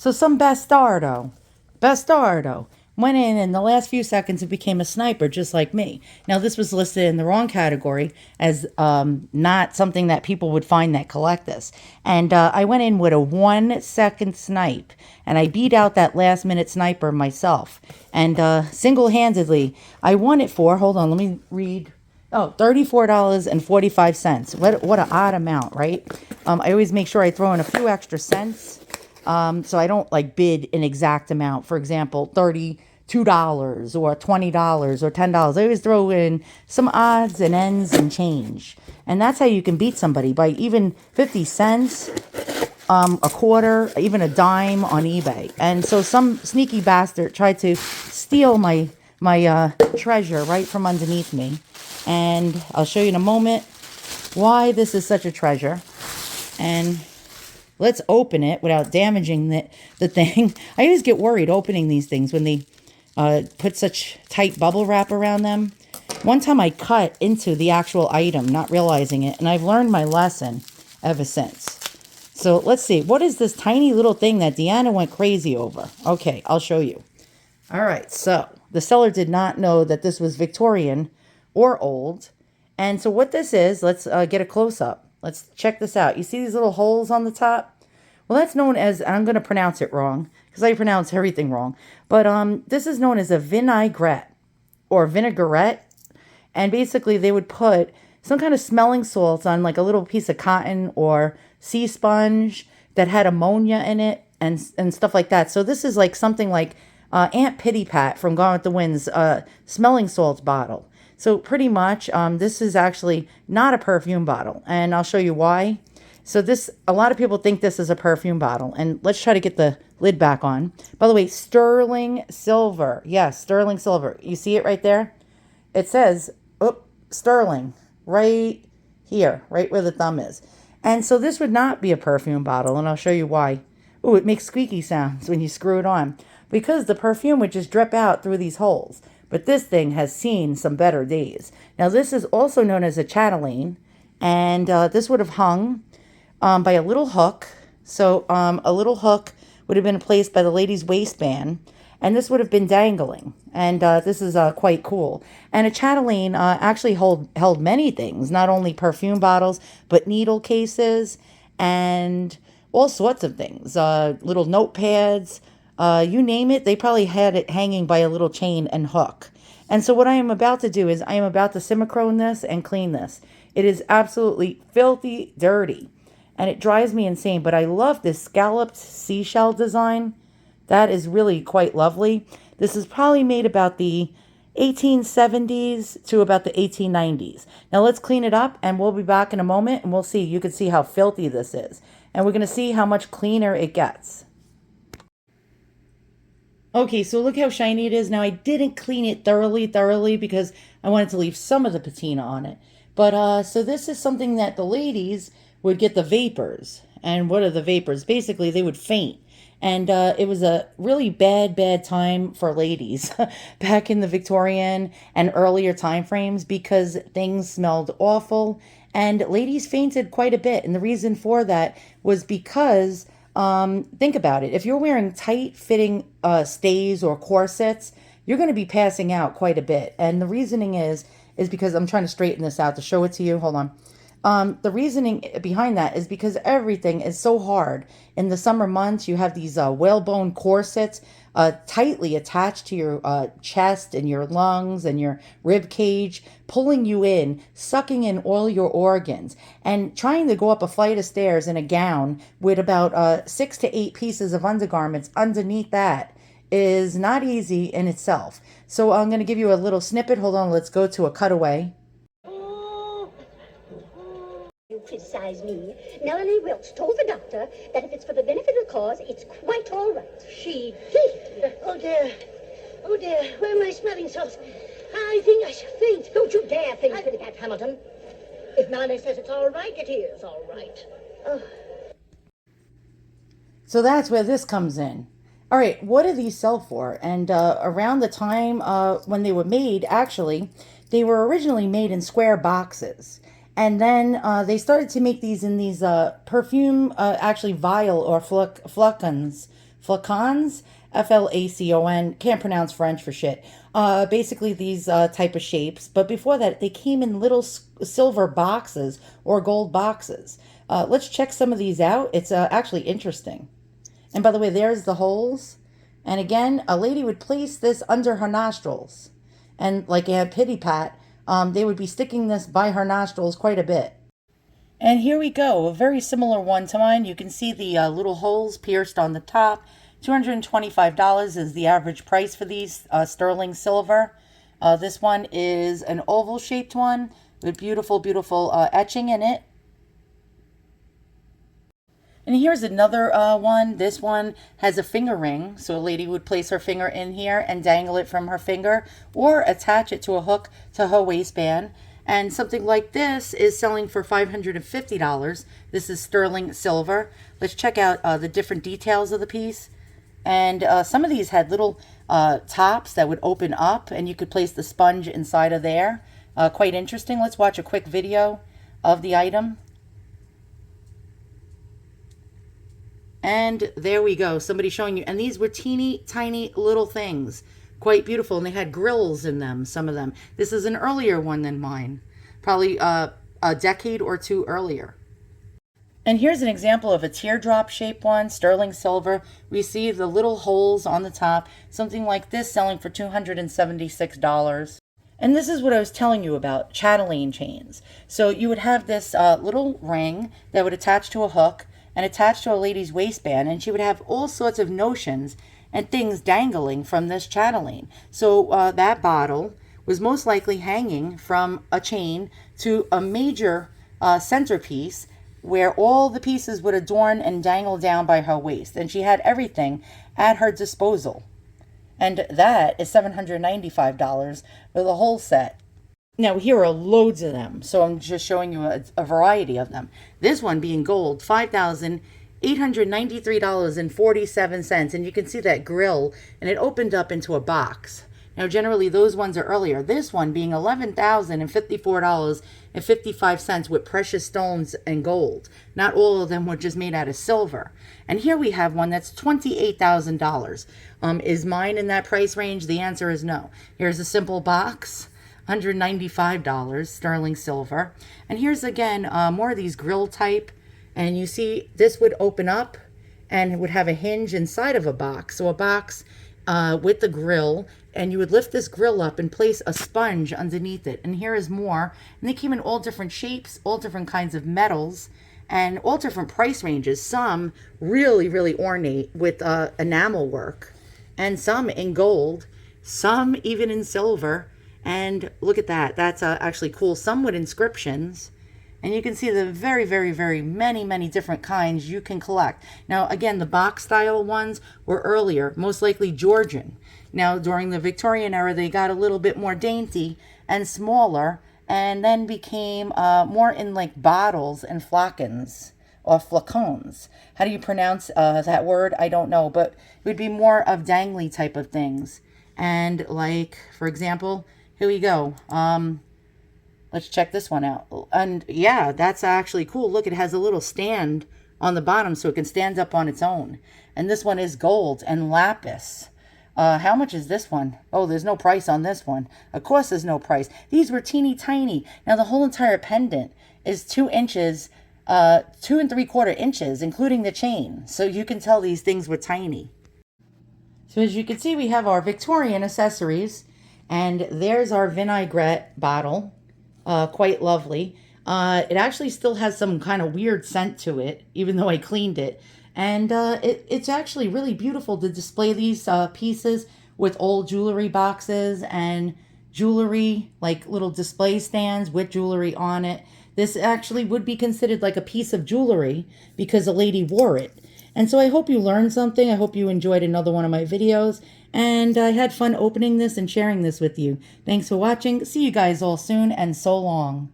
So some bastardo went in the last few seconds it became a sniper just like me. Now this was listed in the wrong category as not something that people would find that collect this. And I went in with a 1 second snipe and I beat out that last minute sniper myself. And single-handedly, I won it for, hold on, let me read. Oh, $34.45. What an odd amount, right? I always make sure I throw in a few extra cents. So I don't like bid an exact amount. For example, $32 or $20 or $10. I always throw in some odds and ends and change. And that's how you can beat somebody, by even 50 cents, a quarter, even a dime on eBay. And so some sneaky bastard tried to steal my treasure right from underneath me. And I'll show you in a moment why this is such a treasure. And let's open it without damaging the thing. I always get worried opening these things when they put such tight bubble wrap around them. One time I cut into the actual item, not realizing it, and I've learned my lesson ever since. So let's see. What is this tiny little thing that Deanna went crazy over? Okay, I'll show you. All right, so the seller did not know that this was Victorian or old. And so what this is, let's get a close-up. Let's check this out. You see these little holes on the top? Well, that's known as, I'm going to pronounce it wrong because I pronounce everything wrong. But this is known as a vinaigrette or vinaigrette. And basically they would put some kind of smelling salts on like a little piece of cotton or sea sponge that had ammonia in it and stuff like that. So this is like something like Aunt Pitty Pat from Gone with the Wind's smelling salts bottle. So pretty much this is actually not a perfume bottle. And I'll show you why. So this, a lot of people think this is a perfume bottle. And let's try to get the lid back on. By the way, sterling silver. Yes, sterling silver. You see it right there? It says, sterling, right here, right where the thumb is. And so this would not be a perfume bottle. And I'll show you why. Oh, it makes squeaky sounds when you screw it on. Because the perfume would just drip out through these holes. But this thing has seen some better days. Now, this is also known as a chatelaine. And this would have hung by a little hook. So a little hook would have been placed by the lady's waistband. And this would have been dangling. And this is quite cool. And a chatelaine actually held many things. Not only perfume bottles, but needle cases. And all sorts of things. Little notepads. You name it, they probably had it hanging by a little chain and hook. And so what I am about to do is I am about to simichrone this and clean this. It is absolutely filthy dirty. And it drives me insane. But I love this scalloped seashell design. That is really quite lovely. This is probably made about the 1870s to about the 1890s. Now let's clean it up and we'll be back in a moment and we'll see. You can see how filthy this is. And we're going to see how much cleaner it gets. Okay, so look how shiny it is. Now, I didn't clean it thoroughly because I wanted to leave some of the patina on it. But, so this is something that the ladies would get the vapors. And what are the vapors? Basically, they would faint. And it was a really bad time for ladies back in the Victorian and earlier time frames because things smelled awful. And ladies fainted quite a bit. And the reason for that was because... think about it. If you're wearing tight-fitting stays or corsets, you're going to be passing out quite a bit. And the reasoning is because I'm trying to straighten this out to show it to you. Hold on. The reasoning behind that is because everything is so hard. In the summer months, you have these whalebone corsets tightly attached to your chest and your lungs and your rib cage, pulling you in, sucking in all your organs, and trying to go up a flight of stairs in a gown with about 6 to 8 pieces of undergarments underneath that is not easy in itself. So I'm going to give you a little snippet. Hold on, let's go to a cutaway. You criticize me. Melanie Welch told the doctor that if it's for the benefit of the cause, it's quite all right. He. Oh dear, where am I smelling salts? I think I shall faint. Don't you dare faint, Kitty Cat Hamilton. If Melanie says it's all right, it is all right. Oh. So that's where this comes in. All right, what do these sell for? And around the time when they were made, actually, they were originally made in square boxes. And then they started to make these in these perfume, actually vial or flacons Flacons, Flacon, can't pronounce French for shit. Basically these type of shapes, but before that they came in little silver boxes or gold boxes. Let's check some of these out. It's actually interesting. And by the way, there's the holes. And again, a lady would place this under her nostrils. And like a pity pat, they would be sticking this by her nostrils quite a bit. And here we go, a very similar one to mine. You can see the little holes pierced on the top. $225 is the average price for these sterling silver. This one is an oval shaped one with beautiful, beautiful etching in it. And here's another one. This one has a finger ring. So a lady would place her finger in here and dangle it from her finger or attach it to a hook to her waistband. And something like this is selling for $550. This is sterling silver. Let's check out the different details of the piece. And some of these had little tops that would open up and you could place the sponge inside of there. Quite interesting. Let's watch a quick video of the item. And there we go. Somebody showing you. And these were teeny tiny little things. Quite beautiful. And they had grills in them, some of them. This is an earlier one than mine. Probably a decade or two earlier. And here's an example of a teardrop shaped one, sterling silver. We see the little holes on the top. Something like this selling for $276. And this is what I was telling you about, chatelaine chains. So you would have this little ring that would attach to a hook and attached to a lady's waistband, and she would have all sorts of notions and things dangling from this chatelaine. So that bottle was most likely hanging from a chain to a major centerpiece where all the pieces would adorn and dangle down by her waist, and she had everything at her disposal. And that is $795 for the whole set. Now, here are loads of them, so I'm just showing you a variety of them. This one being gold, $5,893.47, and you can see that grill, and it opened up into a box. Now, generally, those ones are earlier. This one being $11,054.55 with precious stones and gold. Not all of them were just made out of silver. And here we have one that's $28,000. Is mine in that price range? The answer is no. Here's a simple box. $195 sterling silver. And here's again more of these grill type, and you see this would open up and it would have a hinge inside of a box. So a box with the grill, and you would lift this grill up and place a sponge underneath it. And here is more, and they came in all different shapes, all different kinds of metals, and all different price ranges. Some really, really ornate with enamel work, and some in gold, some even in silver. And look at that. That's actually cool. Some with inscriptions. And you can see the very, very, very many different kinds you can collect. Now, again, the box style ones were earlier, most likely Georgian. Now, during the Victorian era, they got a little bit more dainty and smaller, and then became more in like bottles and flacons or flacons. How do you pronounce that word? I don't know, but it would be more of dangly type of things. And like, for example, here we go. Let's check this one out. And yeah, that's actually cool. Look, it has a little stand on the bottom so it can stand up on its own. And this one is gold and lapis. How much is this one? Oh, there's no price on this one. Of course there's no price. These were teeny tiny. Now the whole entire pendant is 2 inches, 2 3/4 inches, including the chain. So you can tell these things were tiny. So as you can see, we have our Victorian accessories. And there's our vinaigrette bottle. Quite lovely. It actually still has some kind of weird scent to it, even though I cleaned it. And it's actually really beautiful to display these pieces with old jewelry boxes and jewelry, like little display stands with jewelry on it. This actually would be considered like a piece of jewelry because a lady wore it. And so I hope you learned something. I hope you enjoyed another one of my videos. And I had fun opening this and sharing this with you. Thanks for watching. See you guys all soon, and so long.